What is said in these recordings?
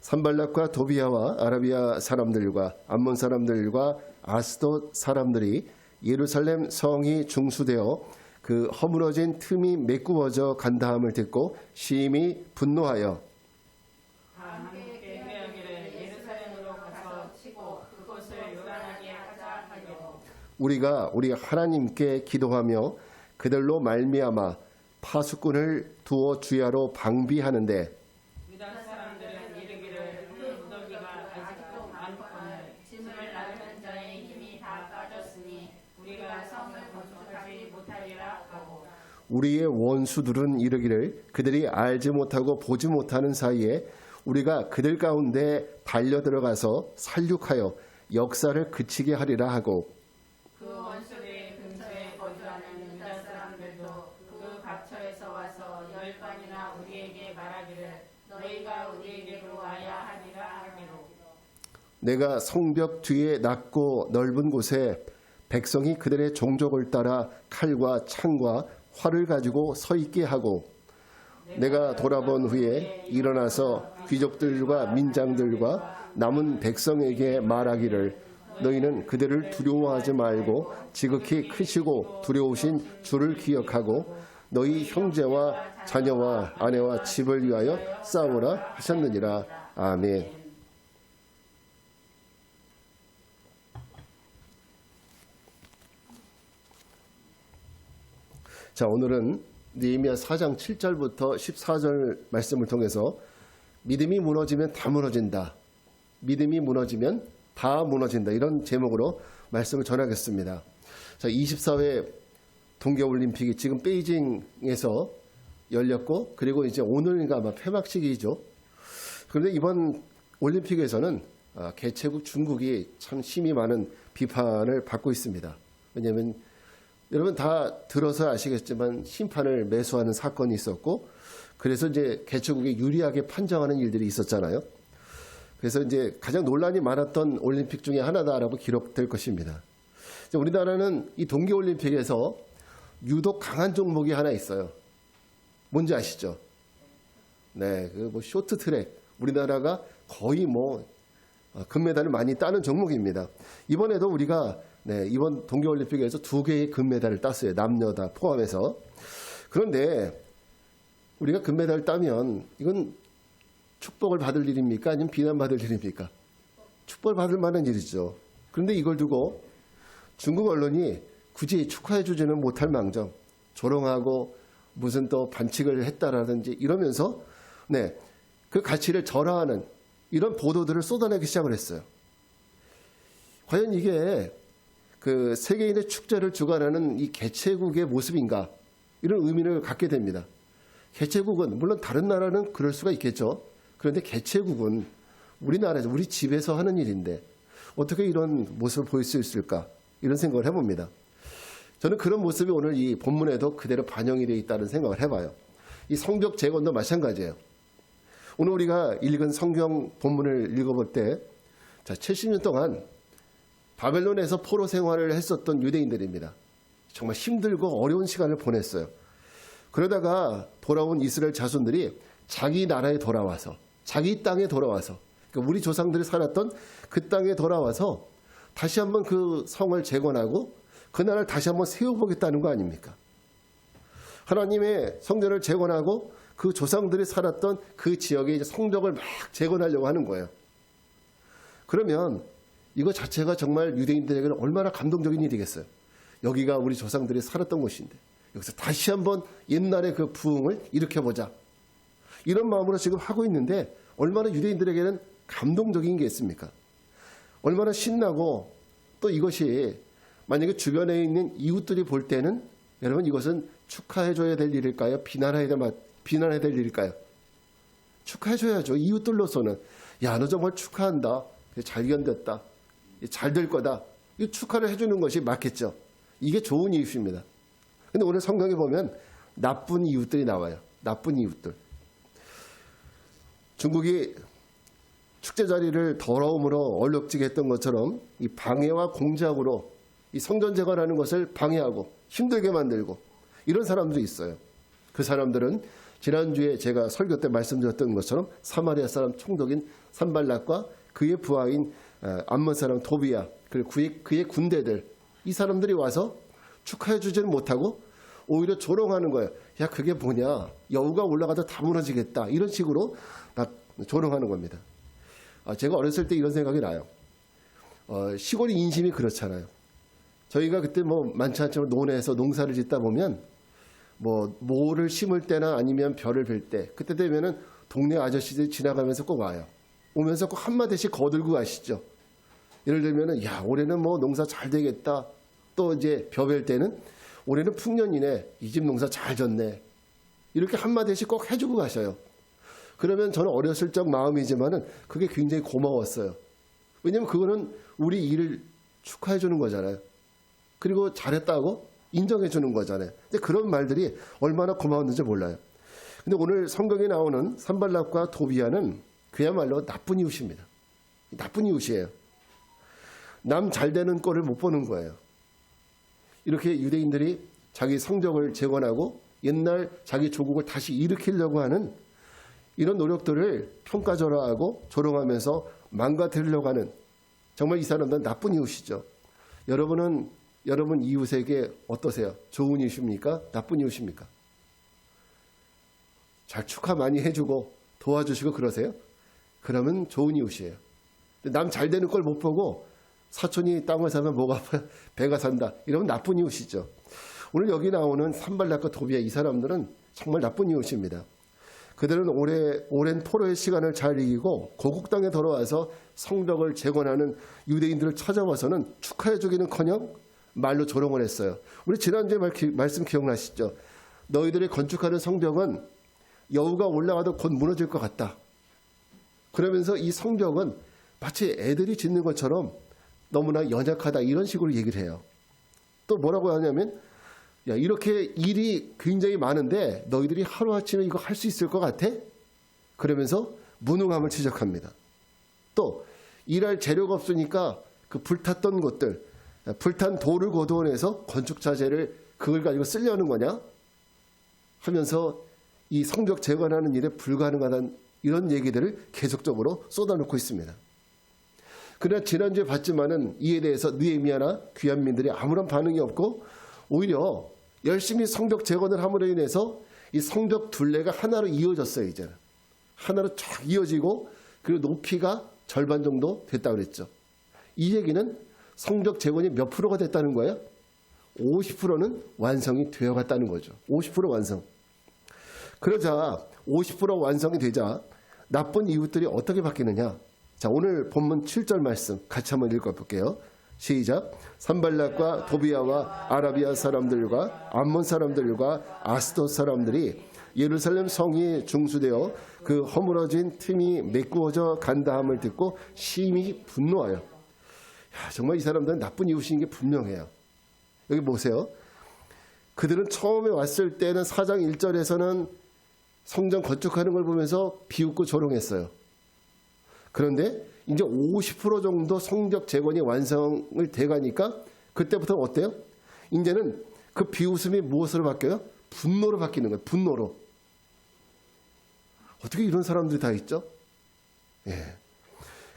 산발락과 도비아와 아라비아 사람들과 암몬 사람들과 아스돗 사람들이 예루살렘 성이 중수되어 그 허물어진 틈이 메꾸어져 간다함을 듣고 심히 분노하여 함께 회하기를 예루살렘으로 가서 치고 그곳을 요란하게 하자 하려고 우리가 우리 하나님께 기도하며 그들로 말미암아 파수꾼을 두어 주야로 방비하는데 유다 사람들은 이르기를 그 무더기가 아직도 많거늘 짐을 나르는 자의 힘이 다 빠졌으니 우리가 성을 건축하지 못하리라 하고 우리의 원수들은 이르기를 그들이 알지 못하고 보지 못하는 사이에 우리가 그들 가운데 달려 들어가서 살육하여 역사를 그치게 하리라 하고 그 원수의 근처에 거주하는 유다 사람들도 그 각처에서 와서 열반이나 우리에게 말하기를 너희가 우리에게로 와야 하리라 하기로 내가 성벽 뒤에 낮고 넓은 곳에 백성이 그들의 종족을 따라 칼과 창과 활을 가지고 서 있게 하고 내가 돌아본 후에 일어나서 귀족들과 민장들과 남은 백성에게 말하기를 너희는 그들을 두려워하지 말고 지극히 크시고 두려우신 주를 기억하고 너희 형제와 자녀와 아내와 집을 위하여 싸우라 하셨느니라. 아멘. 자, 오늘은 느헤미야 4장 7절부터 14절 말씀을 통해서 믿음이 무너지면 다 무너진다. 믿음이 무너지면 다 무너진다. 이런 제목으로 말씀을 전하겠습니다. 자, 24회 동계올림픽이 지금 베이징에서 열렸고 그리고 이제 오늘가 아마 폐막식이죠. 그런데 이번 올림픽에서는 개최국 중국이 참 심히 많은 비판을 받고 있습니다. 왜냐하면 여러분 다 들어서 아시겠지만 심판을 매수하는 사건이 있었고 그래서 이제 개최국이 유리하게 판정하는 일들이 있었잖아요. 그래서 이제 가장 논란이 많았던 올림픽 중에 하나다라고 기록될 것입니다. 우리나라는 이 동계올림픽에서 유독 강한 종목이 하나 있어요. 뭔지 아시죠? 네, 그 뭐 쇼트트랙. 우리나라가 거의 뭐 금메달을 많이 따는 종목입니다. 이번에도 우리가 이번 동계올림픽에서 2개의 금메달을 땄어요. 남녀 다 포함해서. 그런데 우리가 금메달을 따면 이건 축복을 받을 일입니까? 아니면 비난받을 일입니까? 축복을 받을 만한 일이죠. 그런데 이걸 두고 중국 언론이 굳이 축하해 주지는 못할 망정 조롱하고 무슨 또 반칙을 했다라든지 이러면서 그 가치를 절하하는 이런 보도들을 쏟아내기 시작을 했어요. 과연 이게 그 세계인의 축제를 주관하는 이 개최국의 모습인가? 이런 의미를 갖게 됩니다. 개최국은 물론 다른 나라는 그럴 수가 있겠죠. 그런데 개최국은 우리나라에서 우리 집에서 하는 일인데 어떻게 이런 모습을 보일 수 있을까? 이런 생각을 해봅니다. 저는 그런 모습이 오늘 이 본문에도 그대로 반영이 되어 있다는 생각을 해봐요. 이 성벽 재건도 마찬가지예요. 오늘 우리가 읽은 성경 본문을 읽어볼 때 70년 동안 바벨론에서 포로 생활을 했었던 유대인들입니다. 정말 힘들고 어려운 시간을 보냈어요. 그러다가 돌아온 이스라엘 자손들이 자기 나라에 돌아와서 자기 땅에 돌아와서 그러니까 우리 조상들이 살았던 그 땅에 돌아와서 다시 한번 그 성을 재건하고 그 나라를 다시 한번 세워보겠다는 거 아닙니까? 하나님의 성전을 재건하고 그 조상들이 살았던 그 지역의 이제 성벽을 막 재건하려고 하는 거예요. 그러면 이거 자체가 정말 유대인들에게는 얼마나 감동적인 일이겠어요. 여기가 우리 조상들이 살았던 곳인데 여기서 다시 한번 옛날의 그 부흥을 일으켜보자. 이런 마음으로 지금 하고 있는데 얼마나 유대인들에게는 감동적인 게 있습니까? 얼마나 신나고 또 이것이 만약에 주변에 있는 이웃들이 볼 때는 여러분 이것은 축하해줘야 될 일일까요? 비난해야 될 일일까요? 축하해줘야죠. 이웃들로서는 야, 너 정말 축하한다. 잘 견뎠다. 잘 될 거다. 이 축하를 해주는 것이 맞겠죠. 이게 좋은 이웃입니다. 근데 오늘 성경에 보면 나쁜 이웃들이 나와요. 나쁜 이웃들. 중국이 축제 자리를 더러움으로 얼룩지게 했던 것처럼 이 방해와 공작으로 이 성전 재건하는 것을 방해하고 힘들게 만들고 이런 사람들이 있어요. 그 사람들은 지난주에 제가 설교 때 말씀드렸던 것처럼 사마리아 사람 총독인 산발락과 그의 부하인 암몬 사람 도비야 그리고 그의 군대들 이 사람들이 와서 축하해 주지는 못하고 오히려 조롱하는 거예요. 야 그게 뭐냐 여우가 올라가도 다 무너지겠다 이런 식으로 막 조롱하는 겁니다. 제가 어렸을 때 이런 생각이 나요. 시골 인심이 그렇잖아요. 저희가 그때 뭐 많지 않지만 논에서 농사를 짓다 보면 뭐 모를 심을 때나 아니면 벼를 벨 때 그때 되면은 동네 아저씨들이 지나가면서 꼭 와요. 오면서 꼭 한마디씩 거들고 가시죠. 예를 들면은 야 올해는 뭐 농사 잘 되겠다. 또 이제 벼 벨 때는 올해는 풍년이네. 이 집 농사 잘 졌네. 이렇게 한마디씩 꼭 해주고 가셔요. 그러면 저는 어렸을 적 마음이지만은 그게 굉장히 고마웠어요. 왜냐면 그거는 우리 일을 축하해 주는 거잖아요. 그리고 잘했다고 인정해 주는 거잖아요. 근데 그런 말들이 얼마나 고마웠는지 몰라요. 근데 오늘 성경에 나오는 산발락과 도비야는 그야말로 나쁜 이웃입니다. 나쁜 이웃이에요. 남 잘 되는 꼴을 못 보는 거예요. 이렇게 유대인들이 자기 성적을 재건하고 옛날 자기 조국을 다시 일으키려고 하는 이런 노력들을 평가절하하고 조롱하면서 망가뜨리려고 하는 정말 이 사람들은 나쁜 이웃이죠. 여러분 이웃에게 어떠세요? 좋은 이웃입니까? 나쁜 이웃입니까? 잘 축하 많이 해주고 도와주시고 그러세요? 그러면 좋은 이웃이에요. 남 잘 되는 걸 못 보고 사촌이 땅을 사면 뭐가 아파요? 배가 산다. 이러면 나쁜 이웃이죠. 오늘 여기 나오는 산발락과 도비야 이 사람들은 정말 나쁜 이웃입니다. 그들은 오랜 포로의 시간을 잘 이기고 고국 땅에 돌아와서 성벽을 재건하는 유대인들을 찾아와서는 축하해주기는커녕 말로 조롱을 했어요. 우리 지난주에 말씀 기억나시죠? 너희들이 건축하는 성벽은 여우가 올라가도 곧 무너질 것 같다. 그러면서 이 성벽은 마치 애들이 짓는 것처럼 너무나 연약하다 이런 식으로 얘기를 해요. 또 뭐라고 하냐면 야 이렇게 일이 굉장히 많은데 너희들이 하루아침에 이거 할 수 있을 것 같아? 그러면서 무능함을 지적합니다. 또 일할 재료가 없으니까 그 불탔던 것들 불탄 돌을 거두어내서 건축 자재를 그걸 가지고 쓰려는 거냐? 하면서 이 성벽 재건하는 일에 불가능하다는 이런 얘기들을 계속적으로 쏟아놓고 있습니다. 그러나 지난주에 봤지만은 이에 대해서 느헤미야나 귀한민들이 아무런 반응이 없고 오히려 열심히 성벽 재건을 함으로 인해서 이 성벽 둘레가 하나로 이어졌어요. 이제는 하나로 쫙 이어지고 그리고 높이가 절반 정도 됐다고 그랬죠. 이 얘기는 성벽 재건이 몇 프로가 됐다는 거예요? 50%는 완성이 되어갔다는 거죠. 50% 완성. 그러자 50% 완성이 되자 나쁜 이웃들이 어떻게 바뀌느냐? 자, 오늘 본문 7절 말씀 같이 한번 읽어볼게요. 시작. 산발락과 도비야와 아라비아 사람들과 암몬 사람들과 아스돗 사람들이 예루살렘 성이 중수되어 그 허물어진 틈이 메꾸어져 간다함을 듣고 심히 분노하여. 야, 정말 이 사람들은 나쁜 이웃인 게 분명해요. 여기 보세요. 그들은 처음에 왔을 때는 4장 1절에서는 성전 건축하는 걸 보면서 비웃고 조롱했어요. 그런데 이제 50% 정도 성벽 재건이 완성을 돼가니까 그때부터 어때요? 이제는 그 비웃음이 무엇으로 바뀌어요? 분노로 바뀌는 거예요. 분노로. 어떻게 이런 사람들이 다 있죠? 예.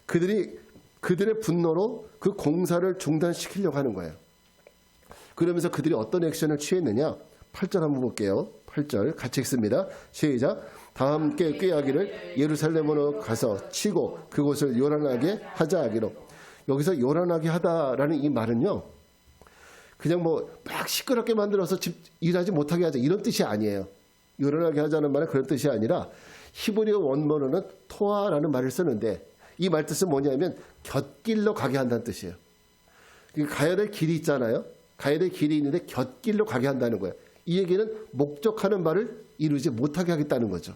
그들의 분노로 그 공사를 중단시키려고 하는 거예요. 그러면서 그들이 어떤 액션을 취했느냐? 8절 한번 볼게요. 8절 같이 읽습니다. 시작. 다 함께 꾀하기를 예루살렘으로 가서 치고 그곳을 요란하게 하자 하기로. 여기서 요란하게 하다라는 이 말은요. 그냥 뭐 막 시끄럽게 만들어서 집 일하지 못하게 하자 이런 뜻이 아니에요. 요란하게 하자는 말은 그런 뜻이 아니라 히브리어 원문으로는 토아라는 말을 쓰는데 이 말 뜻은 뭐냐면 곁길로 가게 한다는 뜻이에요. 가야 될 길이 있잖아요. 가야 될 길이 있는데 곁길로 가게 한다는 거예요. 이 얘기는 목적하는 바를 이루지 못하게 하겠다는 거죠.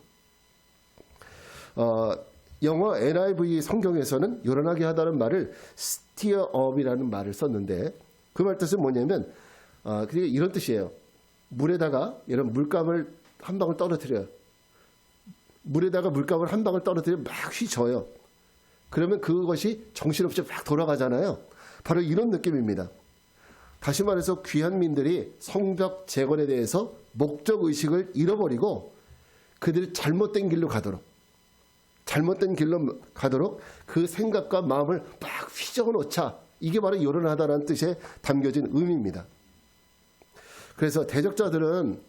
영어 NIV 성경에서는 요란하게 하다는 말을 steer up이라는 말을 썼는데 그 말 뜻은 뭐냐면 그게 이런 뜻이에요. 물에다가 이런 물감을 한 방울 떨어뜨려요. 물에다가 물감을 한 방울 떨어뜨리면 막 휘져요. 그러면 그것이 정신없이 막 돌아가잖아요. 바로 이런 느낌입니다. 다시 말해서 귀한민들이 성벽 재건에 대해서 목적 의식을 잃어버리고 그들이 잘못된 길로 가도록 잘못된 길로 가도록 그 생각과 마음을 막 휘저어 놓자. 이게 바로 요란하다라는 뜻에 담겨진 의미입니다. 그래서 대적자들은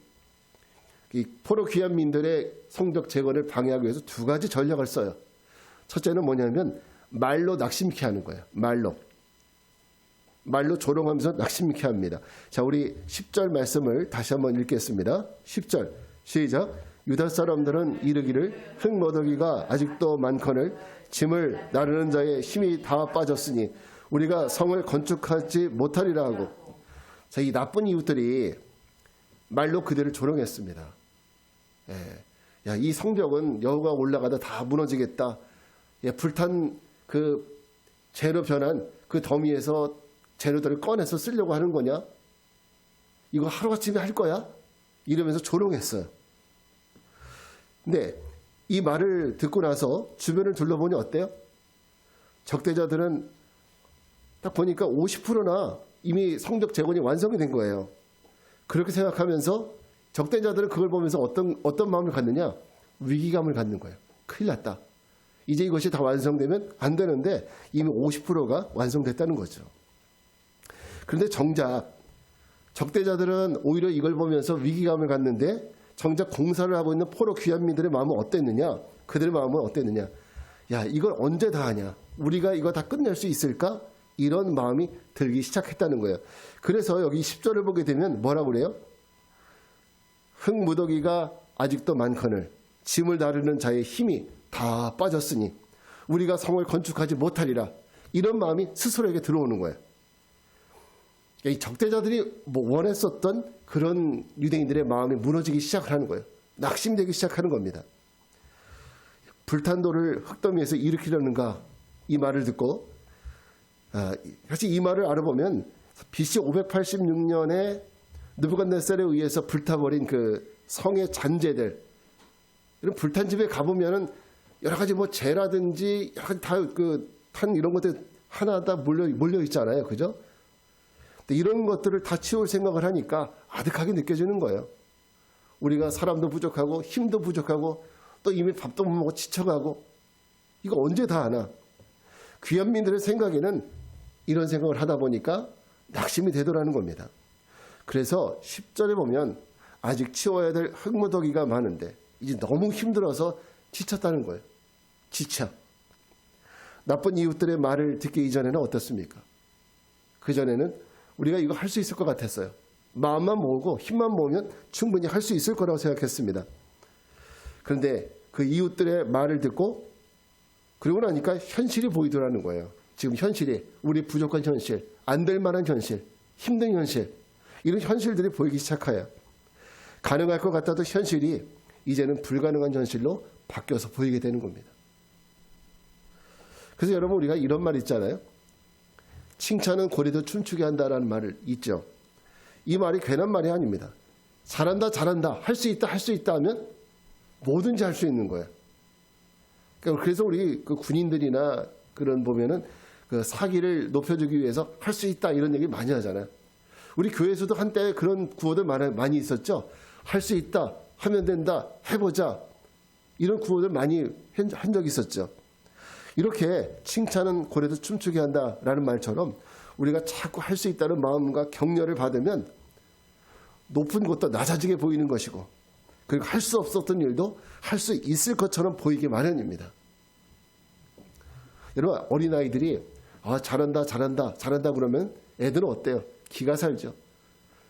이 포로 귀환민들의 성적 재건을 방해하기 위해서 두 가지 전략을 써요. 첫째는 뭐냐면 말로 낙심케 하는 거예요. 말로 조롱하면서 낙심케 합니다. 자, 우리 10절 말씀을 다시 한번 읽겠습니다. 10절 시작. 유다 사람들은 이르기를 흙모더기가 아직도 많거늘 짐을 나르는 자의 힘이 다 빠졌으니 우리가 성을 건축하지 못하리라 하고. 자, 이 나쁜 이웃들이 말로 그들을 조롱했습니다. 야, 이 성벽은 여호가 올라가다 다 무너지겠다. 불탄 그 재로 변한 그 더미에서 재료들을 꺼내서 쓰려고 하는 거냐? 이거 하루아침에 할 거야? 이러면서 조롱했어요. 근데 이 말을 듣고 나서 주변을 둘러보니 어때요? 적대자들은 딱 보니까 50%나 이미 성적 재건이 완성이 된 거예요. 그렇게 생각하면서 적대자들은 그걸 보면서 어떤 마음을 갖느냐? 위기감을 갖는 거예요. 큰일 났다. 이제 이것이 다 완성되면 안 되는데 이미 50%가 완성됐다는 거죠. 그런데 정작 적대자들은 오히려 이걸 보면서 위기감을 갖는데 정작 공사를 하고 있는 포로 귀환민들의 마음은 어땠느냐? 그들의 마음은 어땠느냐? 야, 이걸 언제 다 하냐? 우리가 이거 다 끝낼 수 있을까? 이런 마음이 들기 시작했다는 거예요. 그래서 여기 10절을 보게 되면 뭐라고 그래요? 흙무더기가 아직도 많거늘 짐을 나르는 자의 힘이 다 빠졌으니 우리가 성을 건축하지 못하리라. 이런 마음이 스스로에게 들어오는 거예요. 이 적대자들이 원했었던 그런 유대인들의 마음이 무너지기 시작을 하는 거예요. 낙심되기 시작하는 겁니다. 불탄 돌을 흙더미에서 일으키려는가 이 말을 듣고 사실 이 말을 알아보면 BC 586년에 느부갓네살에 의해서 불타버린 그 성의 잔재들 이런 불탄 집에 가보면은 여러 가지 뭐 재라든지 여러 가지 다 그 탄 이런 것들 하나 다 몰려 있잖아요, 그죠? 근데 이런 것들을 다 치울 생각을 하니까 아득하게 느껴지는 거예요. 우리가 사람도 부족하고 힘도 부족하고 또 이미 밥도 못 먹고 지쳐가고 이거 언제 다 하나? 귀환민들의 생각에는 이런 생각을 하다 보니까 낙심이 되더라는 겁니다. 그래서 10절에 보면 아직 치워야 될 흙무더기가 많은데 이제 너무 힘들어서 지쳤다는 거예요. 지쳐. 나쁜 이웃들의 말을 듣기 이전에는 어떻습니까? 그전에는 우리가 이거 할 수 있을 것 같았어요. 마음만 모으고 힘만 모으면 충분히 할 수 있을 거라고 생각했습니다. 그런데 그 이웃들의 말을 듣고 그러고 나니까 현실이 보이더라는 거예요. 지금 현실이 우리 부족한 현실, 안 될 만한 현실, 힘든 현실 이런 현실들이 보이기 시작해요. 가능할 것 같아도 현실이 이제는 불가능한 현실로 바뀌어서 보이게 되는 겁니다. 그래서 여러분 우리가 이런 말 있잖아요. 칭찬은 고리도 춤추게 한다라는 말을 있죠. 이 말이 괜한 말이 아닙니다. 잘한다 잘한다 할 수 있다 할 수 있다 하면 뭐든지 할 수 있는 거예요. 그래서 우리 그 군인들이나 그런 보면은 그 사기를 높여주기 위해서 할 수 있다 이런 얘기 많이 하잖아요. 우리 교회에서도 한때 그런 구호들 많이 있었죠. 할 수 있다 하면 된다 해보자 이런 구호들 많이 한 적이 있었죠. 이렇게 칭찬은 고래도 춤추게 한다라는 말처럼 우리가 자꾸 할 수 있다는 마음과 격려를 받으면 높은 곳도 낮아지게 보이는 것이고 그리고 할 수 없었던 일도 할 수 있을 것처럼 보이게 마련입니다. 여러분 어린아이들이 잘한다 잘한다 잘한다 그러면 애들은 어때요? 기가 살죠.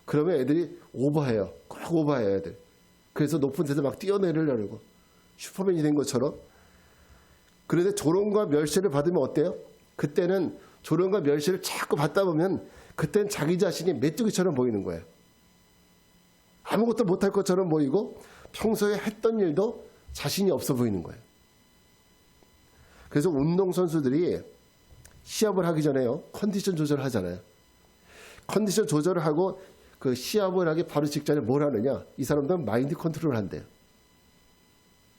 그러면 애들이 오버해요. 꼭 오버해요 애들. 그래서 높은 데서 막 뛰어내리려고 슈퍼맨이 된 것처럼. 그런데 조롱과 멸시를 받으면 어때요? 그때는 조롱과 멸시를 자꾸 받다 보면 그때는 자기 자신이 메뚜기처럼 보이는 거예요. 아무것도 못할 것처럼 보이고 평소에 했던 일도 자신이 없어 보이는 거예요. 그래서 운동선수들이 시합을 하기 전에요. 컨디션 조절을 하잖아요. 컨디션 조절을 하고 그 시합을 하기 바로 직전에 뭘 하느냐. 이 사람들은 마인드 컨트롤을 한대요.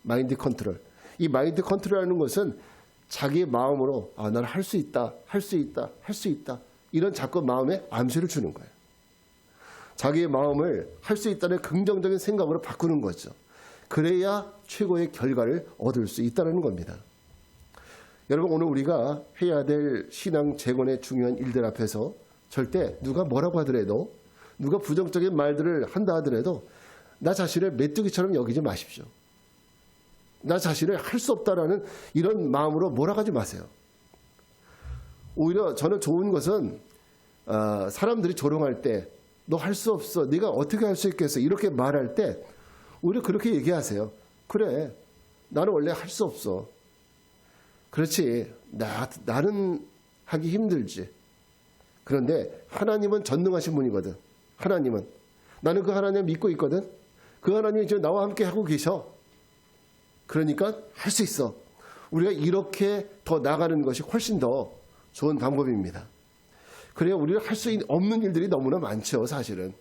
마인드 컨트롤. 이 마인드 컨트롤하는 것은 자기의 마음으로 나는 할 수 있다, 할 수 있다, 할 수 있다. 이런 자꾸 마음에 암시를 주는 거예요. 자기의 마음을 할 수 있다는 긍정적인 생각으로 바꾸는 거죠. 그래야 최고의 결과를 얻을 수 있다는 겁니다. 여러분, 오늘 우리가 해야 될 신앙 재건의 중요한 일들 앞에서 절대 누가 뭐라고 하더라도, 누가 부정적인 말들을 한다 하더라도 나 자신을 메뚜기처럼 여기지 마십시오. 나 자신을 할 수 없다라는 이런 마음으로 몰아가지 마세요. 오히려 저는 좋은 것은 사람들이 조롱할 때 너 할 수 없어, 네가 어떻게 할 수 있겠어, 이렇게 말할 때 오히려 그렇게 얘기하세요. 그래, 나는 원래 할 수 없어. 그렇지, 나는 하기 힘들지. 그런데 하나님은 전능하신 분이거든. 하나님은, 나는 그 하나님 믿고 있거든. 그 하나님이 지금 나와 함께 하고 계셔. 그러니까 할 수 있어. 우리가 이렇게 더 나가는 것이 훨씬 더 좋은 방법입니다. 그래야 우리가 할 수 없는 일들이 너무나 많죠, 사실은.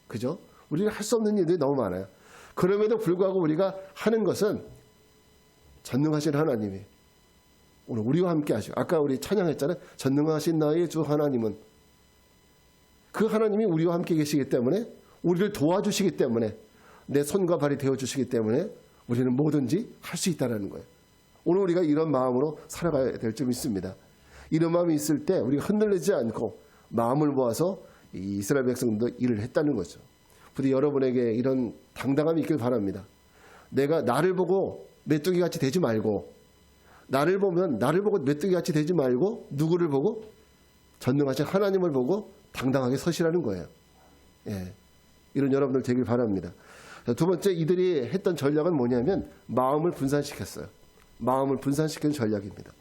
그죠? 우리가 할 수 없는 일들이 너무 많아요. 그럼에도 불구하고 우리가 하는 것은 전능하신 하나님이 오늘 우리와 함께 하시고, 아까 우리 찬양했잖아요. 전능하신 나의 주 하나님은, 그 하나님이 우리와 함께 계시기 때문에, 우리를 도와주시기 때문에, 내 손과 발이 되어주시기 때문에 우리는 뭐든지 할 수 있다는 거예요. 오늘 우리가 이런 마음으로 살아가야 될 점 있습니다. 이런 마음이 있을 때 우리가 흔들리지 않고 마음을 모아서 이 이스라엘 백성도 일을 했다는 거죠. 부디 여러분에게 이런 당당함이 있길 바랍니다. 내가 나를 보고 메뚜기같이 되지 말고, 나를 보고 메뚜기같이 되지 말고, 누구를 보고? 전능하신 하나님을 보고 당당하게 서시라는 거예요. 예, 이런 여러분들 되길 바랍니다. 두 번째, 이들이 했던 전략은 뭐냐면 마음을 분산시켰어요. 마음을 분산시키는 전략입니다.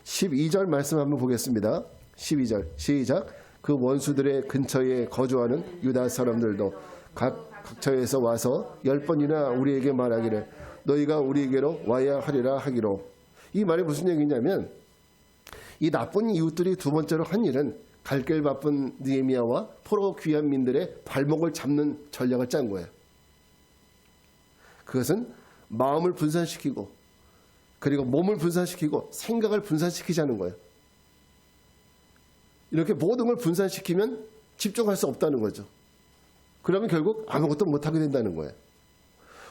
12절 말씀 한번 보겠습니다. 12절 시작. 그 원수들의 근처에 거주하는 유다 사람들도 각처에서 와서 10번이나 우리에게 말하기를 너희가 우리에게로 와야 하리라 하기로. 이 말이 무슨 얘기냐면, 이 나쁜 이웃들이 두 번째로 한 일은 갈 길 바쁜 느헤미야와 포로 귀한 민들의 발목을 잡는 전략을 짠 거예요. 그것은 마음을 분산시키고, 그리고 몸을 분산시키고 생각을 분산시키자는 거예요. 이렇게 모든 걸 분산시키면 집중할 수 없다는 거죠. 그러면 결국 아무것도 못하게 된다는 거예요.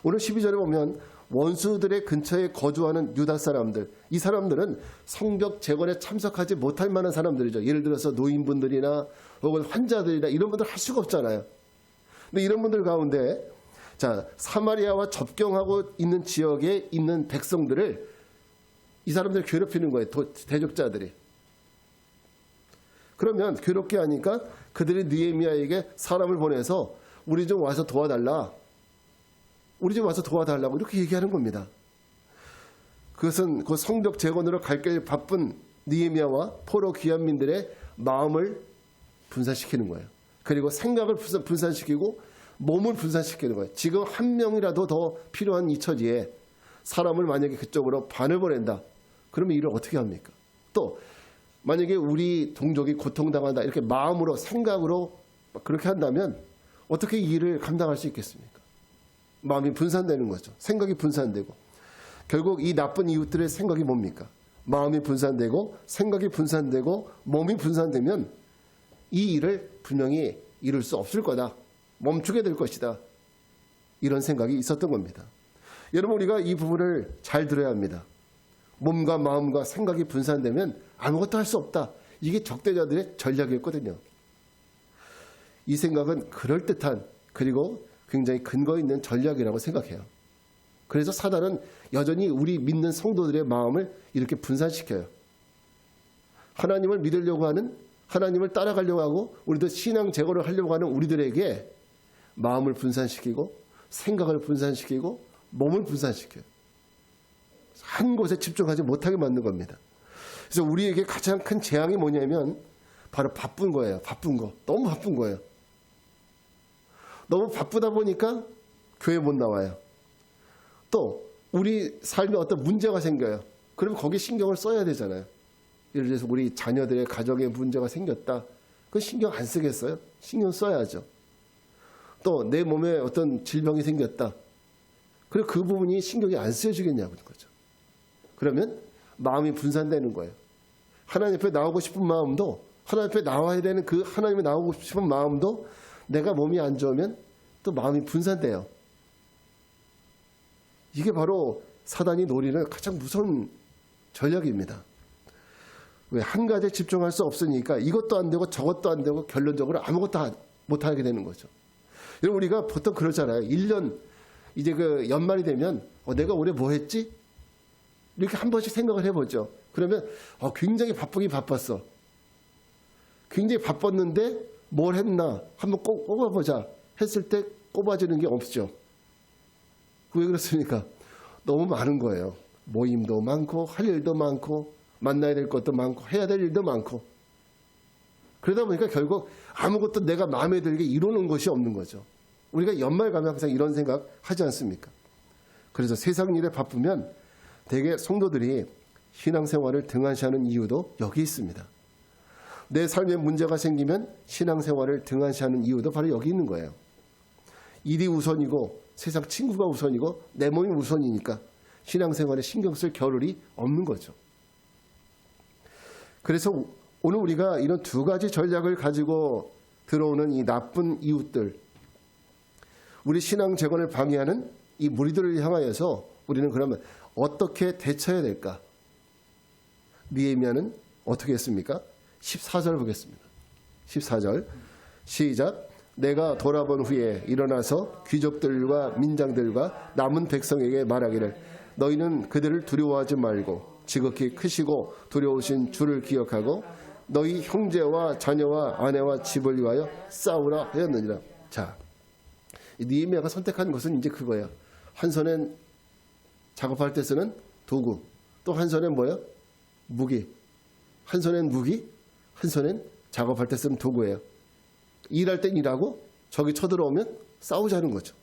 오늘 12절에 보면 원수들의 근처에 거주하는 유다 사람들, 이 사람들은 성벽 재건에 참석하지 못할 만한 사람들이죠. 예를 들어서 노인분들이나 혹은 환자들이나 이런 분들 할 수가 없잖아요. 근데 이런 분들 가운데 사마리아와 접경하고 있는 지역에 있는 백성들을 이 사람들을 괴롭히는 거예요. 대적자들이. 그러면 괴롭게 하니까 그들이 느헤미야에게 사람을 보내서 우리 좀 와서 도와달라. 우리 좀 와서 도와달라고 이렇게 얘기하는 겁니다. 그것은 그 성벽 재건으로 갈 길 바쁜 느헤미야와 포로 귀환민들의 마음을 분산시키는 거예요. 그리고 생각을 분산시키고 몸을 분산시키는 거예요. 지금 한 명이라도 더 필요한 이 처지에 사람을 만약에 그쪽으로 반을 보낸다. 그러면 일을 어떻게 합니까? 또 만약에 우리 동족이 고통당한다. 이렇게 마음으로 생각으로 그렇게 한다면 어떻게 이 일을 감당할 수 있겠습니까? 마음이 분산되는 거죠. 생각이 분산되고. 결국 이 나쁜 이웃들의 생각이 뭡니까? 마음이 분산되고 생각이 분산되고 몸이 분산되면 이 일을 분명히 이룰 수 없을 거다. 멈추게 될 것이다. 이런 생각이 있었던 겁니다. 여러분, 우리가 이 부분을 잘 들어야 합니다. 몸과 마음과 생각이 분산되면 아무것도 할 수 없다. 이게 적대자들의 전략이었거든요. 이 생각은 그럴듯한, 그리고 굉장히 근거 있는 전략이라고 생각해요. 그래서 사단은 여전히 우리 믿는 성도들의 마음을 이렇게 분산시켜요. 하나님을 믿으려고 하는, 하나님을 따라가려고 하고 우리도 신앙 제거를 하려고 하는 우리들에게 마음을 분산시키고 생각을 분산시키고 몸을 분산시켜요. 한 곳에 집중하지 못하게 만든 겁니다. 그래서 우리에게 가장 큰 재앙이 뭐냐면 바로 바쁜 거예요. 바쁜 거. 너무 바쁜 거예요. 너무 바쁘다 보니까 교회 못 나와요. 또 우리 삶에 어떤 문제가 생겨요. 그럼 거기에 신경을 써야 되잖아요. 예를 들어서 우리 자녀들의 가정에 문제가 생겼다. 그건 신경 안 쓰겠어요? 신경 써야죠. 또 내 몸에 어떤 질병이 생겼다. 그리고 그 부분이 신경이 안 쓰여지겠냐고 거죠. 그러면 마음이 분산되는 거예요. 하나님 앞에 나오고 싶은 마음도, 하나님 앞에 나와야 되는 그 하나님에 나오고 싶은 마음도 내가 몸이 안 좋으면 또 마음이 분산돼요. 이게 바로 사단이 노리는 가장 무서운 전략입니다. 왜? 한 가지에 집중할 수 없으니까 이것도 안 되고 저것도 안 되고 결론적으로 아무것도 못하게 되는 거죠. 여러분, 우리가 보통 그러잖아요. 1년 이제 그 연말이 되면 내가 올해 뭐 했지? 이렇게 한 번씩 생각을 해보죠. 그러면 굉장히 바쁘긴 바빴어. 굉장히 바빴는데 뭘 했나 한번 꼽아보자 했을 때 꼽아지는 게 없죠. 왜 그렇습니까? 너무 많은 거예요. 모임도 많고 할 일도 많고 만나야 될 것도 많고 해야 될 일도 많고, 그러다 보니까 결국 아무것도 내가 마음에 들게 이루는 것이 없는 거죠. 우리가 연말 가면 항상 이런 생각 하지 않습니까? 그래서 세상 일에 바쁘면 대개 성도들이 신앙생활을 등한시하는 이유도 여기 있습니다. 내 삶에 문제가 생기면 신앙생활을 등한시하는 이유도 바로 여기 있는 거예요. 일이 우선이고 세상 친구가 우선이고 내 몸이 우선이니까 신앙생활에 신경 쓸 겨를이 없는 거죠. 그래서 오늘 우리가 이런 두 가지 전략을 가지고 들어오는 이 나쁜 이웃들, 우리 신앙 재건을 방해하는 이 무리들을 향하여서 우리는 그러면 어떻게 대처해야 될까? 느헤미야는 어떻게 했습니까? 14절 보겠습니다. 14절 시작. 내가 돌아본 후에 일어나서 귀족들과 민장들과 남은 백성에게 말하기를 너희는 그들을 두려워하지 말고 지극히 크시고 두려우신 주를 기억하고 너희 형제와 자녀와 아내와 집을 위하여 싸우라 하였느니라. 자, 느헤미야가 선택한 것은 이제 그거예요. 한 손엔 작업할 때 쓰는 도구, 또 한 손엔 뭐예요? 무기. 한 손엔 무기, 한 손엔 작업할 때 쓰는 도구예요. 일할 땐 일하고 적이 쳐들어오면 싸우자는 거죠.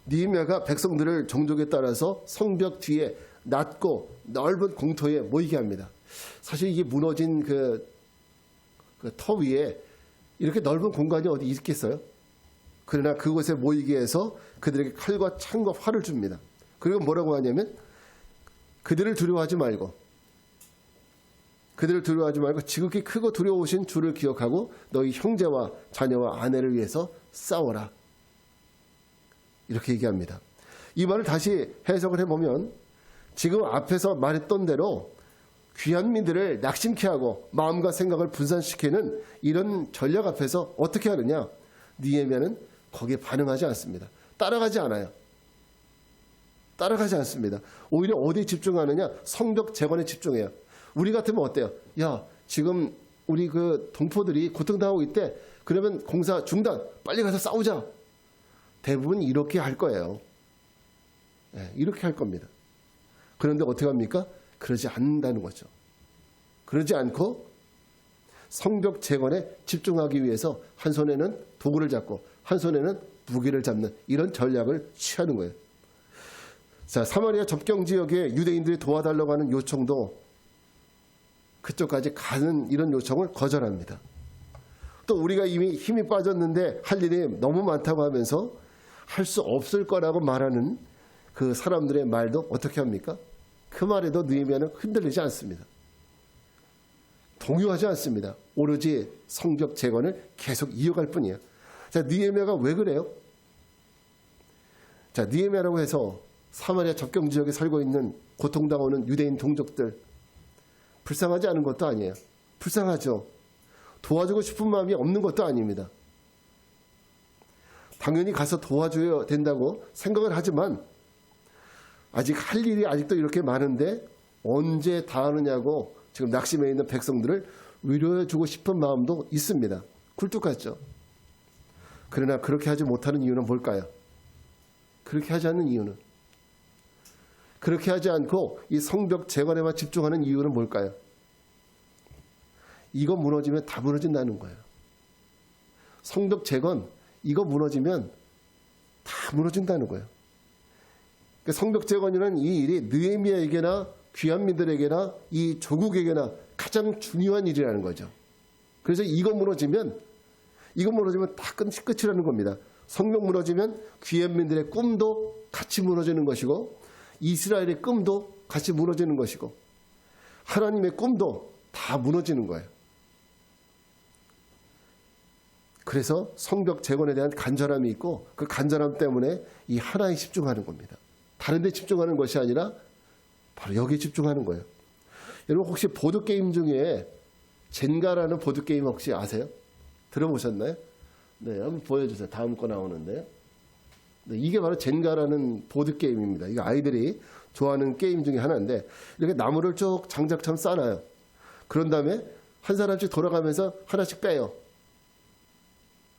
느헤미야가 백성들을 종족에 따라서 성벽 뒤에 낮고 넓은 공터에 모이게 합니다. 사실 이게 무너진 그 터 위에 이렇게 넓은 공간이 어디 있겠어요? 그러나 그곳에 모이게 해서 그들에게 칼과 창과 활을 줍니다. 그리고 뭐라고 하냐면 그들을 두려워하지 말고 지극히 크고 두려우신 주를 기억하고 너희 형제와 자녀와 아내를 위해서 싸워라. 이렇게 얘기합니다. 이 말을 다시 해석을 해보면 지금 앞에서 말했던 대로 귀한민들을 낙심케 하고 마음과 생각을 분산시키는 이런 전략 앞에서 어떻게 하느냐? 느헤미야는 거기에 반응하지 않습니다. 따라가지 않습니다. 오히려 어디에 집중하느냐? 성벽 재건에 집중해요. 우리 같으면 어때요? 야, 지금 우리 그 동포들이 고통당하고 있대. 그러면 공사 중단, 빨리 가서 싸우자. 대부분 이렇게 할 거예요. 네, 이렇게 할 겁니다. 그런데 어떻게 합니까? 그러지 않는다는 거죠. 그러지 않고 성벽 재건에 집중하기 위해서 한 손에는 도구를 잡고 한 손에는 무기를 잡는 이런 전략을 취하는 거예요. 자, 사마리아 접경 지역의 유대인들이 도와달라고 하는 요청도 그쪽까지 가는 이런 요청을 거절합니다. 또 우리가 이미 힘이 빠졌는데 할 일이 너무 많다고 하면서 할 수 없을 거라고 말하는 그 사람들의 말도 어떻게 합니까? 그 말에도 느헤미야는 흔들리지 않습니다. 동요하지 않습니다. 오로지 성벽 재건을 계속 이어갈 뿐이에요. 자, 느헤미야가 왜 그래요? 자, 느헤미야라고 해서 사마리아 접경 지역에 살고 있는 고통당하는 유대인 동족들 불쌍하지 않은 것도 아니에요. 불쌍하죠. 도와주고 싶은 마음이 없는 것도 아닙니다. 당연히 가서 도와줘야 된다고 생각을 하지만 아직 할 일이 아직도 이렇게 많은데 언제 다 하느냐고 지금 낙심해 있는 백성들을 위로해주고 싶은 마음도 있습니다. 굴뚝같죠. 그러나 그렇게 하지 못하는 이유는 뭘까요? 그렇게 하지 않는 이유는? 그렇게 하지 않고 이 성벽 재건에만 집중하는 이유는 뭘까요? 이거 무너지면 다 무너진다는 거예요. 성벽 재건, 이거 무너지면 다 무너진다는 거예요. 그러니까 성벽 재건이라는 이 일이 느헤미야에게나 귀한민들에게나 이 조국에게나 가장 중요한 일이라는 거죠. 그래서 이거 무너지면 다 끝이라는 겁니다. 성벽 무너지면 귀한민들의 꿈도 같이 무너지는 것이고 이스라엘의 꿈도 같이 무너지는 것이고 하나님의 꿈도 다 무너지는 거예요. 그래서 성벽 재건에 대한 간절함이 있고 그 간절함 때문에 이 하나에 집중하는 겁니다. 다른 데 집중하는 것이 아니라 바로 여기에 집중하는 거예요. 여러분 혹시 보드게임 중에 젠가라는 보드게임 혹시 아세요? 들어보셨나요? 네, 한번 보여주세요. 다음 거 나오는데요. 네, 이게 바로 젠가라는 보드게임입니다. 이거 아이들이 좋아하는 게임 중에 하나인데 이렇게 나무를 쭉 장작처럼 쌓아놔요. 그런 다음에 한 사람씩 돌아가면서 하나씩 빼요.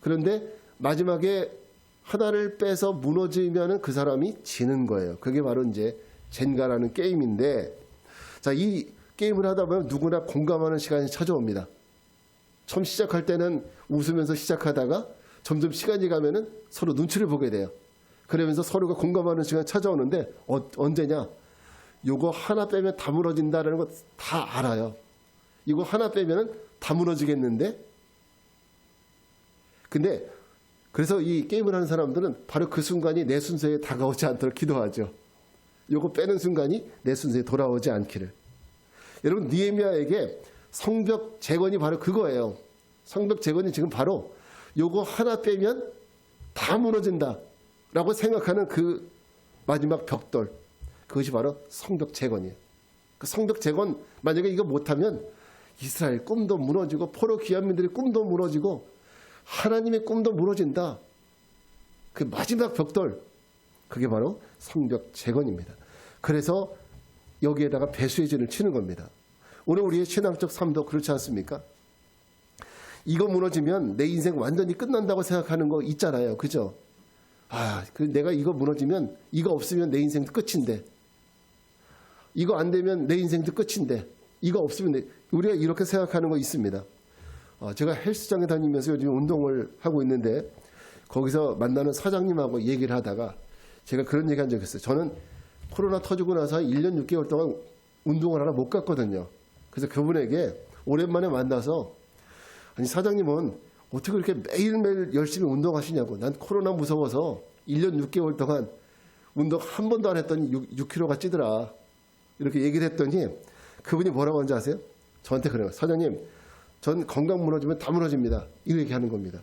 그런데 마지막에 하나를 빼서 무너지면은 그 사람이 지는 거예요. 그게 바로 이제 젠가라는 게임인데, 자, 이 게임을 하다 보면 누구나 공감하는 시간이 찾아옵니다. 처음 시작할 때는 웃으면서 시작하다가 점점 시간이 가면은 서로 눈치를 보게 돼요. 그러면서 서로가 공감하는 시간이 찾아오는데 언제냐? 요거 하나 빼면 다 무너진다라는 거 다 알아요. 이거 하나 빼면은 다 무너지겠는데? 근데 그래서 이 게임을 하는 사람들은 바로 그 순간이 내 순서에 다가오지 않도록 기도하죠. 요거 빼는 순간이 내 순서에 돌아오지 않기를. 여러분 느헤미야에게 성벽 재건이 바로 그거예요. 성벽 재건이 지금 바로 요거 하나 빼면 다 무너진다라고 생각하는 그 마지막 벽돌. 그것이 바로 성벽 재건이에요. 그 성벽 재건 만약에 이거 못하면 이스라엘 꿈도 무너지고 포로 귀환민들의 꿈도 무너지고 하나님의 꿈도 무너진다. 그 마지막 벽돌, 그게 바로 성벽 재건입니다. 그래서 여기에다가 배수의 진을 치는 겁니다. 오늘 우리의 신앙적 삶도 그렇지 않습니까? 이거 무너지면 내 인생 완전히 끝난다고 생각하는 거 있잖아요. 그죠? 내가 이거 무너지면, 이거 없으면 내 인생도 끝인데, 이거 안 되면 내 인생도 끝인데, 이거 없으면 우리가 이렇게 생각하는 거 있습니다. 제가 헬스장에 다니면서 요즘 운동을 하고 있는데 거기서 만나는 사장님하고 얘기를 하다가 제가 그런 얘기 한 적이 있어요. 저는 코로나 터지고 나서 1년 6개월 동안 운동을 하나 못 갔거든요. 그래서 그분에게 오랜만에 만나서, 아니 사장님은 어떻게 그렇게 매일매일 열심히 운동하시냐고. 난 코로나 무서워서 1년 6개월 동안 운동 한 번도 안 했더니 6kg가 찌더라. 이렇게 얘기를 했더니 그분이 뭐라고 하는지 아세요? 저한테 그래요. 사장님, 전 건강 무너지면 다 무너집니다. 이 얘기하는 겁니다.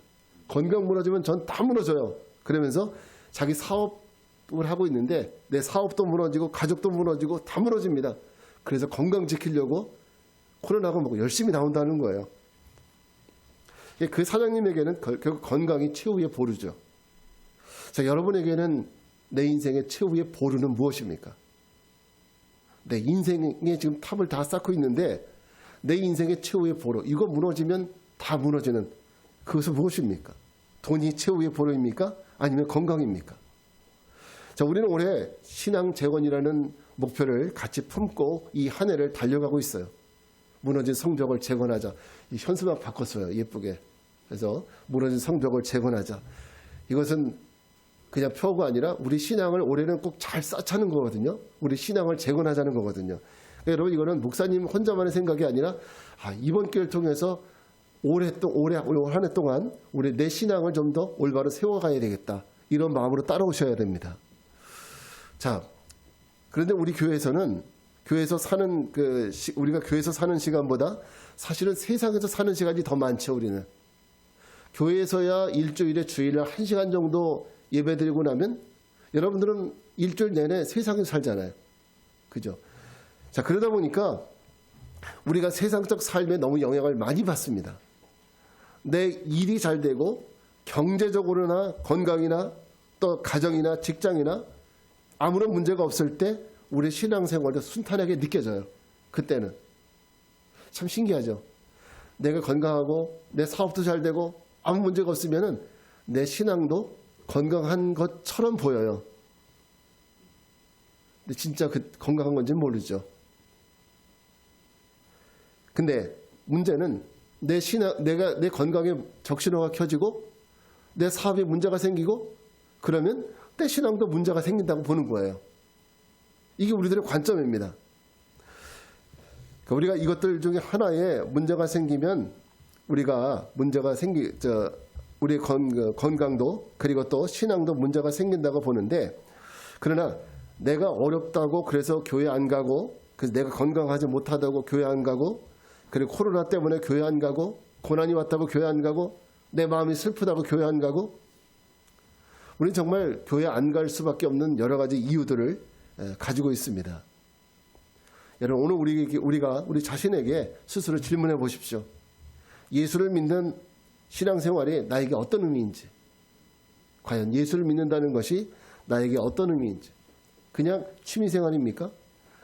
건강 무너지면 전 다 무너져요. 그러면서 자기 사업을 하고 있는데 내 사업도 무너지고 가족도 무너지고 다 무너집니다. 그래서 건강 지키려고 코로나가 뭐고 열심히 나온다는 거예요. 그 사장님에게는 결국 건강이 최후의 보루죠. 자, 여러분에게는 내 인생의 최후의 보루는 무엇입니까? 내 인생에 지금 탑을 다 쌓고 있는데 내 인생의 최후의 보루, 이거 무너지면 다 무너지는 그것은 무엇입니까? 돈이 최후의 보루입니까? 아니면 건강입니까? 자, 우리는 올해 신앙 재건이라는 목표를 같이 품고 이 한 해를 달려가고 있어요. 무너진 성벽을 재건하자. 이 현수막 바꿨어요. 예쁘게. 그래서 무너진 성벽을 재건하자. 이것은 그냥 표가 아니라 우리 신앙을 올해는 꼭 잘 쌓자는 거거든요. 우리 신앙을 재건하자는 거거든요. 그러니까 여러분 이거는 목사님 혼자만의 생각이 아니라 이번 기회를 통해서 올 한 해 동안 우리 내 신앙을 좀 더 올바로 세워가야 되겠다. 이런 마음으로 따라오셔야 됩니다. 자, 그런데 우리 교회에서는 우리가 교회에서 사는 시간보다 사실은 세상에서 사는 시간이 더 많죠. 우리는 교회에서야 일주일에 주일에 1시간 정도 예배드리고 나면 여러분들은 일주일 내내 세상에서 살잖아요. 그죠? 자, 그러다 보니까 우리가 세상적 삶에 너무 영향을 많이 받습니다. 내 일이 잘 되고 경제적으로나 건강이나 또 가정이나 직장이나 아무런 문제가 없을 때 우리 신앙생활도 순탄하게 느껴져요. 그때는. 참 신기하죠. 내가 건강하고 내 사업도 잘 되고 아무 문제가 없으면은 내 신앙도 건강한 것처럼 보여요. 근데 진짜 그 건강한 건지는 모르죠. 근데 문제는 내가 내 건강에 적신호가 켜지고 내 사업에 문제가 생기고 그러면 내 신앙도 문제가 생긴다고 보는 거예요. 이게 우리들의 관점입니다. 그러니까 우리가 이것들 중에 하나에 문제가 생기면 우리의 건강도 그리고 또 신앙도 문제가 생긴다고 보는데, 그러나 내가 어렵다고 그래서 교회 안 가고, 그래서 내가 건강하지 못하다고 교회 안 가고, 그리고 코로나 때문에 교회 안 가고, 고난이 왔다고 교회 안 가고, 내 마음이 슬프다고 교회 안 가고, 우리는 정말 교회 안 갈 수밖에 없는 여러 가지 이유들을 가지고 있습니다. 여러분, 오늘 우리 자신에게 스스로 질문해 보십시오. 예수를 믿는 신앙생활이 나에게 어떤 의미인지, 과연 예수를 믿는다는 것이 나에게 어떤 의미인지, 그냥 취미생활입니까?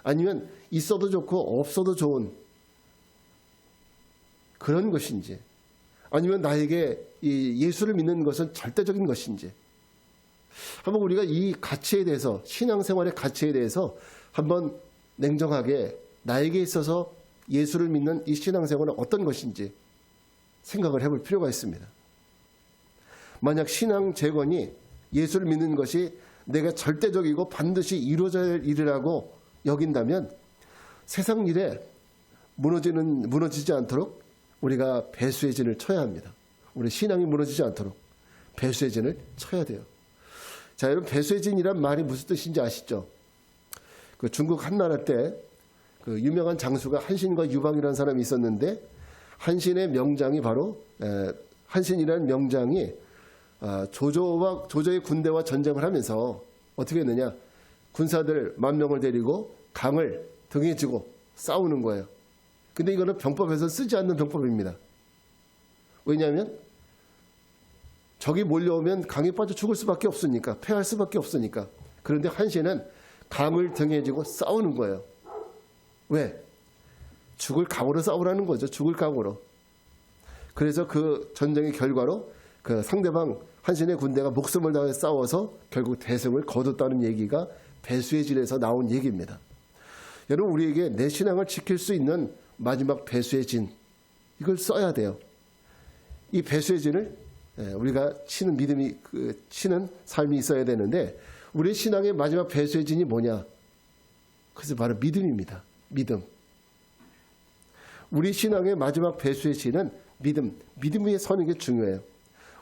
아니면 있어도 좋고 없어도 좋은 그런 것인지, 아니면 나에게 이 예수를 믿는 것은 절대적인 것인지, 한번 우리가 이 가치에 대해서, 신앙생활의 가치에 대해서 한번 냉정하게 나에게 있어서 예수를 믿는 이 신앙생활은 어떤 것인지 생각을 해볼 필요가 있습니다. 만약 신앙 재건이 예수를 믿는 것이 내가 절대적이고 반드시 이루어져야 할 일이라고 여긴다면 세상 일에 무너지지 않도록 우리가 배수의 진을 쳐야 합니다. 우리 신앙이 무너지지 않도록 배수의 진을 쳐야 돼요. 자, 여러분, 배수의 진이란 말이 무슨 뜻인지 아시죠? 그 중국 한나라 때 그 유명한 장수가 한신과 유방이라는 사람이 있었는데, 한신의 명장이 바로 한신이라는 명장이 조조의 군대와 전쟁을 하면서 어떻게 했느냐, 군사들 10,000명을 데리고 강을 등에 지고 싸우는 거예요. 근데 이거는 병법에서 쓰지 않는 병법입니다. 왜냐하면 적이 몰려오면 강에 빠져 죽을 수밖에 없으니까, 패할 수밖에 없으니까. 그런데 한신은 강을 등에 지고 싸우는 거예요. 왜? 죽을 각오로 싸우라는 거죠. 죽을 각오로. 그래서 그 전쟁의 결과로 그 상대방 한신의 군대가 목숨을 다해 싸워서 결국 대승을 거뒀다는 얘기가 배수의 진에서 나온 얘기입니다. 여러분, 우리에게 내 신앙을 지킬 수 있는 마지막 배수의 진, 이걸 써야 돼요. 이 배수의 진을 우리가 치는 믿음이, 치는 삶이 있어야 되는데, 우리 신앙의 마지막 배수의 진이 뭐냐? 그래서 바로 믿음입니다. 믿음. 우리 신앙의 마지막 배수의 진은 믿음 위에 서는 게 중요해요.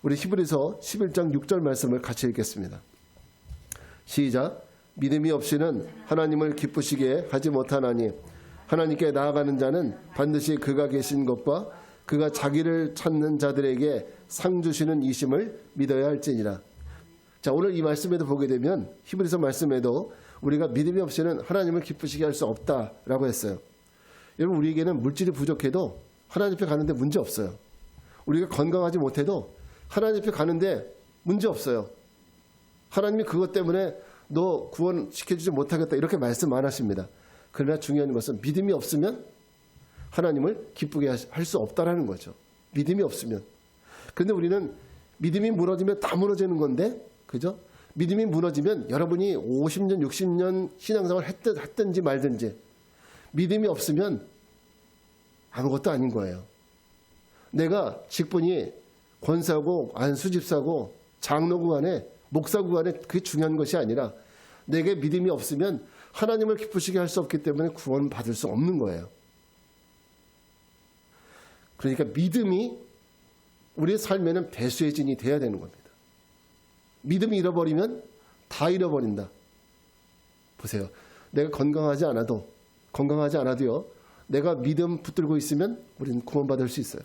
우리 히브리서 11장 6절 말씀을 같이 읽겠습니다. 시작. 믿음이 없이는 하나님을 기쁘시게 하지 못하나니 하나님께 나아가는 자는 반드시 그가 계신 것과 그가 자기를 찾는 자들에게 상 주시는 이심을 믿어야 할지니라. 자, 오늘 이 말씀에도 보게 되면, 히브리서 말씀에도 우리가 믿음이 없이는 하나님을 기쁘시게 할 수 없다라고 했어요. 여러분, 우리에게는 물질이 부족해도 하나님 앞에 가는데 문제 없어요. 우리가 건강하지 못해도 하나님 앞에 가는데 문제 없어요. 하나님이 그것 때문에 너 구원시켜주지 못하겠다 이렇게 말씀 안 하십니다. 그러나 중요한 것은 믿음이 없으면 하나님을 기쁘게 할 수 없다라는 거죠. 믿음이 없으면. 그런데 우리는 믿음이 무너지면 다 무너지는 건데, 그죠? 믿음이 무너지면 여러분이 50년, 60년 신앙생활 했든지 말든지 믿음이 없으면 아무것도 아닌 거예요. 내가 직분이 권사고 안수집사고 장로구 안에 목사구 안에 그게 중요한 것이 아니라 내게 믿음이 없으면 하나님을 기쁘시게 할 수 없기 때문에 구원 받을 수 없는 거예요. 그러니까 믿음이 우리의 삶에는 배수의 진이 돼야 되는 겁니다. 믿음이 잃어버리면 다 잃어버린다. 보세요. 내가 건강하지 않아도요. 내가 믿음 붙들고 있으면 우리는 구원받을 수 있어요.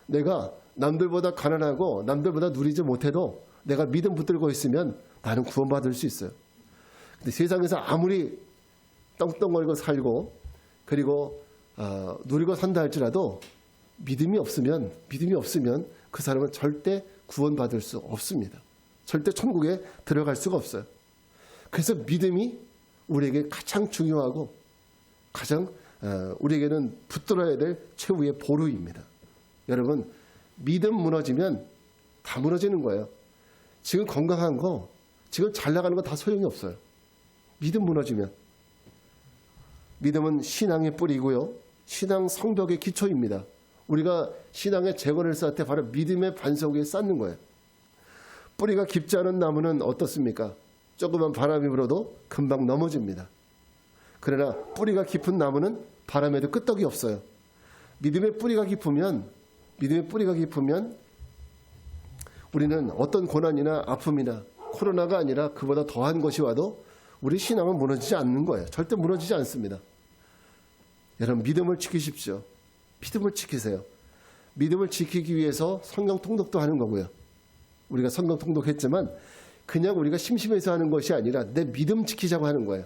내가 남들보다 가난하고 남들보다 누리지 못해도 내가 믿음 붙들고 있으면 나는 구원받을 수 있어요. 근데 세상에서 아무리 떵떵거리고 살고 그리고 누리고 산다 할지라도 믿음이 없으면 그 사람은 절대 구원받을 수 없습니다. 절대 천국에 들어갈 수가 없어요. 그래서 믿음이 우리에게 가장 중요하고 가장 우리에게는 붙들어야 될 최후의 보루입니다. 여러분, 믿음 무너지면 다 무너지는 거예요. 지금 건강한 거, 지금 잘 나가는 거 다 소용이 없어요. 믿음 무너지면. 믿음은 신앙의 뿌리고요. 신앙 성벽의 기초입니다. 우리가 신앙의 재건을 쌓을 때 바로 믿음의 반석 위에 쌓는 거예요. 뿌리가 깊지 않은 나무는 어떻습니까? 조그만 바람이 불어도 금방 넘어집니다. 그러나 뿌리가 깊은 나무는 바람에도 끄떡이 없어요. 믿음의 뿌리가 깊으면 우리는 어떤 고난이나 아픔이나 코로나가 아니라 그보다 더한 것이 와도 우리 신앙은 무너지지 않는 거예요. 절대 무너지지 않습니다. 여러분, 믿음을 지키십시오. 믿음을 지키세요. 믿음을 지키기 위해서 성경 통독도 하는 거고요. 우리가 성경 통독했지만 그냥 우리가 심심해서 하는 것이 아니라 내 믿음 지키자고 하는 거예요.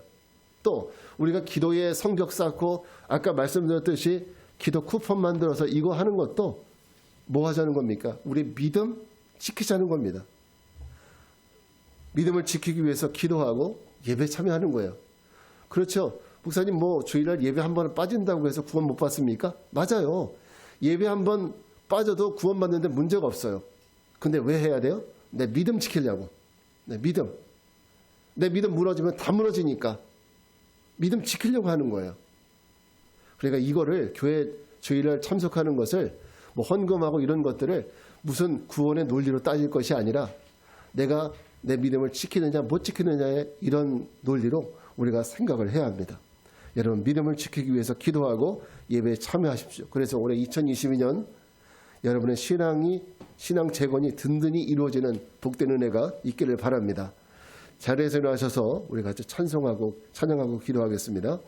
또 우리가 기도에 성격 쌓고 아까 말씀드렸듯이 기도 쿠폰 만들어서 이거 하는 것도 뭐 하자는 겁니까? 우리 믿음 지키자는 겁니다. 믿음을 지키기 위해서 기도하고 예배 참여하는 거예요. 그렇죠. 목사님 뭐 주일날 예배 한 번 빠진다고 해서 구원 못 받습니까? 맞아요. 예배 한 번 빠져도 구원 받는데 문제가 없어요. 근데 왜 해야 돼요? 내 믿음 지키려고. 내 믿음 무너지면 다 무너지니까 믿음 지키려고 하는 거예요. 그러니까 이거를 교회 주일날 참석하는 것을 뭐 헌금하고 이런 것들을 무슨 구원의 논리로 따질 것이 아니라 내가 내 믿음을 지키느냐 못 지키느냐의 이런 논리로 우리가 생각을 해야 합니다. 여러분 믿음을 지키기 위해서 기도하고 예배에 참여하십시오. 그래서 올해 2022년 여러분의 신앙 재건이 든든히 이루어지는 복된 은혜가 있기를 바랍니다. 자리에서 일어나셔서 우리 같이 찬양하고 기도하겠습니다.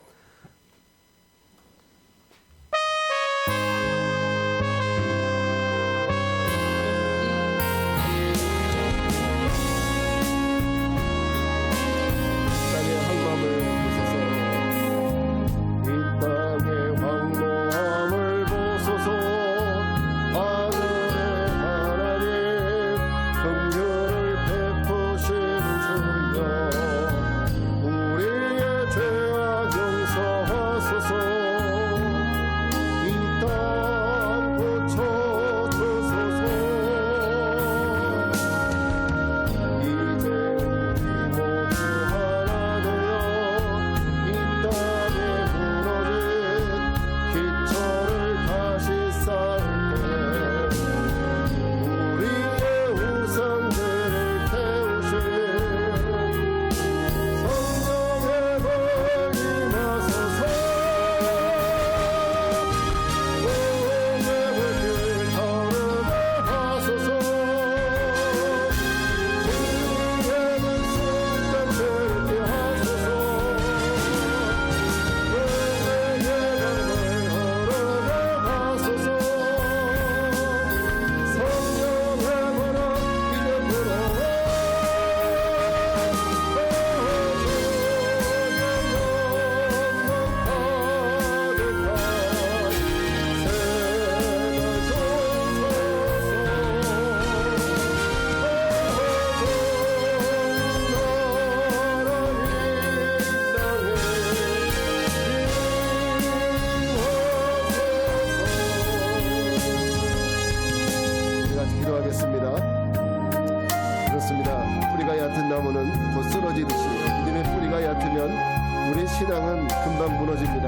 신앙은 금방 무너집니다.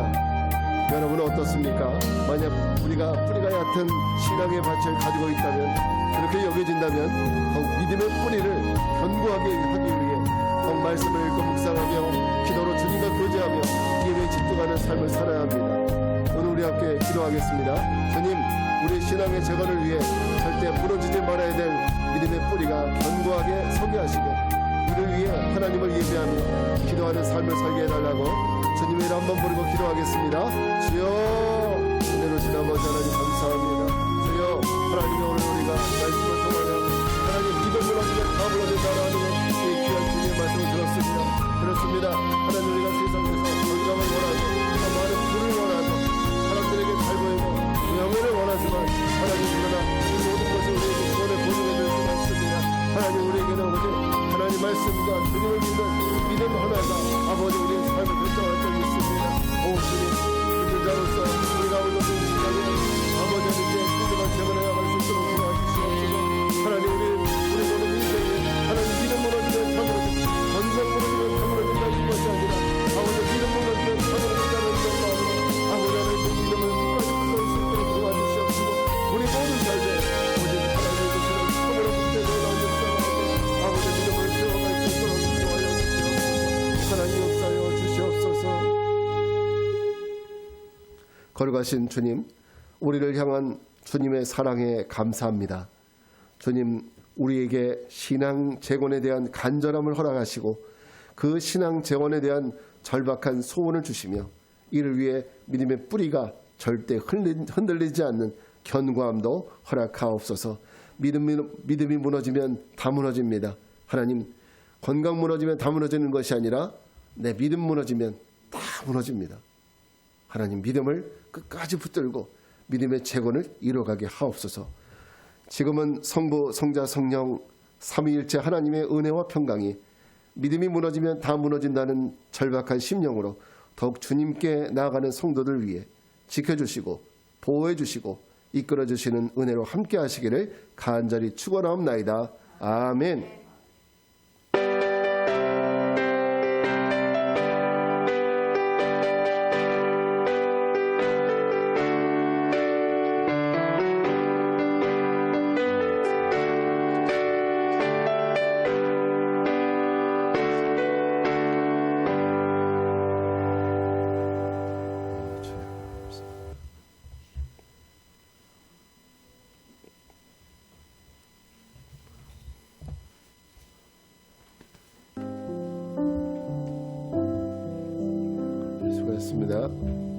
여러분은 어떻습니까? 만약 우리가 뿌리가 얕은 신앙의 밭을 가지고 있다면, 그렇게 여겨진다면 더욱 믿음의 뿌리를 견고하게 하기 위해 더욱 말씀을 읽고 묵상하며 기도로 주님과 교제하며 예배에 집중하는 삶을 살아야 합니다. 오늘 우리 함께 기도하겠습니다. 주님, 우리 신앙의 재건을 위해 절대 무너지지 말아야 될 믿음의 뿌리가 견고하게 서게 하시고 이를 위해 하나님을 예배하며 기도하는 삶을 살게 해달라고 주님의 이름 한번 부르고 기도하겠습니다. 주여, 은혜로우신 아버지 하나님 감사합니다. 주여, 하나님의 오늘 우리가 말씀을 통하여 하나님 믿음을 얻으며 답을 얻는다라는 이 귀한 주님의 말씀을 들었습니다. 그렇습니다. 하나님, 우리가 세상에서 건강을 원하고 많은 부를 원하고 사람들에게 잘 보이고 명예를 원하지만 하나님, 그러나 이 모든 것을 우리에게 구원의 보증해 줄 수 없습니다. 하나님, 우리에게는 오직 하나님 말씀과 주님을 믿는 믿음 하나가 아버지 우리의 삶을 결정할 줄 믿습니다. 오 주님, 믿는 자로서 우리가 오늘 이 시간에 아버지 하나님께 믿음을 재건해 나갈 수 있도록 도와주시옵소서. 하나님, 우리 모든 인생에 하나님 믿음 무너지면 사무너지고 건강 무너지면 사무너진다는 것이 아니라 아버지 믿음 무너지면 사무너진다는 것과 아버지 하나님 그 믿음을 끝까지 붙들 수 있도록 도와주시옵소서. 우리 모든 삶에 오직 하나님의 주시는 선물을 붙들고 나오는 아버지 믿음을 세워갈 수 있도록 도와여 주시옵소서. 하나님 역사여 주시옵소서. 걸어가신 주님, 우리를 향한 주님의 사랑에 감사합니다. 주님, 우리에게 신앙 재건에 대한 간절함을 허락하시고 그 신앙 재건에 대한 절박한 소원을 주시며 이를 위해 믿음의 뿌리가 절대 흔들리지 않는 견고함도 허락하옵소서. 믿음이 무너지면 다 무너집니다. 하나님, 건강 무너지면 다 무너지는 것이 아니라 내 믿음 무너지면 무너집니다. 하나님 믿음을 끝까지 붙들고 믿음의 재건을 이뤄가게 하옵소서. 지금은 성부, 성자, 성령 삼위일체 하나님의 은혜와 평강이 믿음이 무너지면 다 무너진다는 절박한 심령으로 더욱 주님께 나아가는 성도들 위해 지켜주시고 보호해주시고 이끌어주시는 은혜로 함께 하시기를 간절히 축원하옵나이다. 아멘. 수고하셨습니다.